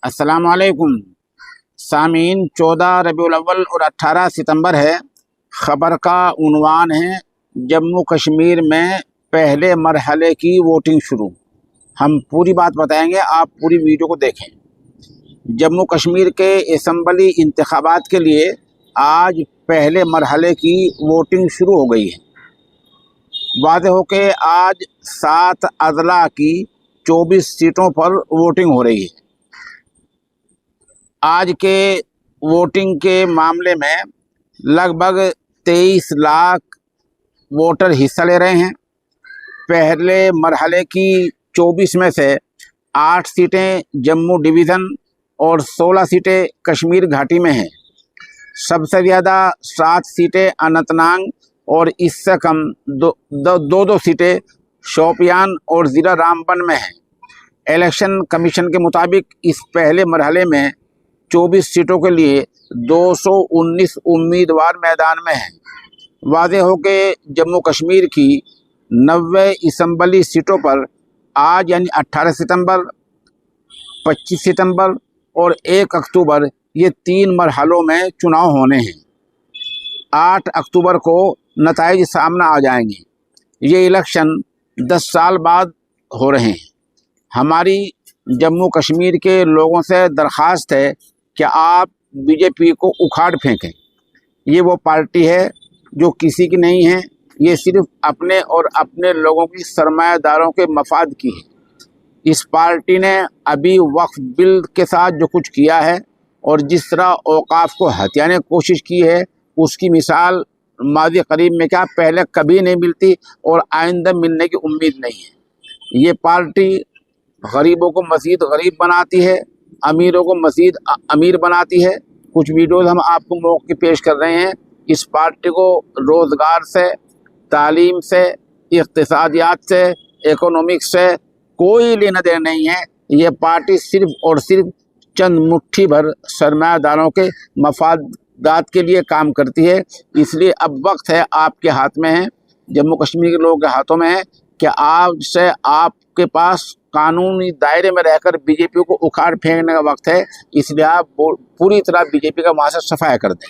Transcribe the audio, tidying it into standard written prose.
अस्सलाम वालेकुम सामीन। 14 रबीउल अव्वल और 18 सितंबर है। ख़बर का उन्वान है जम्मू कश्मीर में पहले मरहले की वोटिंग शुरू। हम पूरी बात बताएंगे, आप पूरी वीडियो को देखें। जम्मू कश्मीर के असम्बली इंतखाबात के लिए आज पहले मरहले की वोटिंग शुरू हो गई है। वाज़ेह हो के आज 7 अज़ला की 24 सीटों पर वोटिंग हो रही है। आज के वोटिंग के मामले में लगभग 23 लाख वोटर हिस्सा ले रहे हैं। पहले मरहले की 24 में से 8 सीटें जम्मू डिवीज़न और 16 सीटें कश्मीर घाटी में हैं। सबसे ज़्यादा 7 सीटें अनंतनाग और इससे कम दो सीटें शोपियान और ज़िला रामबन में हैं। इलेक्शन कमीशन के मुताबिक इस पहले मरहले में 24 सीटों के लिए 219 उम्मीदवार मैदान में हैं। वाज़ेह हो के जम्मू कश्मीर की 90 असम्बली सीटों पर आज यानी 18 सितंबर, 25 सितंबर और 1 अक्टूबर ये 3 मरहलों में चुनाव होने हैं। 8 अक्टूबर को नताइज सामने आ जाएंगे। ये इलेक्शन 10 साल बाद हो रहे हैं। हमारी जम्मू कश्मीर के लोगों से दरख्वास्त है कि आप बीजेपी को उखाड़ फेंकें। ये वो पार्टी है जो किसी की नहीं है, ये सिर्फ अपने और अपने लोगों की सरमायादारों के मफाद की है। इस पार्टी ने अभी वक्फ बिल के साथ जो कुछ किया है और जिस तरह औकाफ को हथियाने की कोशिश की है, उसकी मिसाल माज़ी करीब में क्या पहले कभी नहीं मिलती और आइंदा मिलने की उम्मीद नहीं है। ये पार्टी गरीबों को मज़ीद गरीब बनाती है, अमीरों को मज़ीद अमीर बनाती है। कुछ वीडियोज़ हम आपको मौके पेश कर रहे हैं। इस पार्टी को रोज़गार से, तालीम से, इक़्तिसादियात से, इकोनॉमिक्स से कोई लेना देना नहीं है। ये पार्टी सिर्फ़ और सिर्फ चंद मुट्ठी भर सरमायादारों के मफादात के लिए काम करती है। इसलिए अब वक्त है, आपके हाथ में है, जम्मू कश्मीर के लोगों के हाथों में है कि आज से आपके पास कानूनी दायरे में रहकर बीजेपी को उखाड़ फेंकने का वक्त है। इसलिए आप पूरी तरह बीजेपी का वहाँ से सफाया कर दें।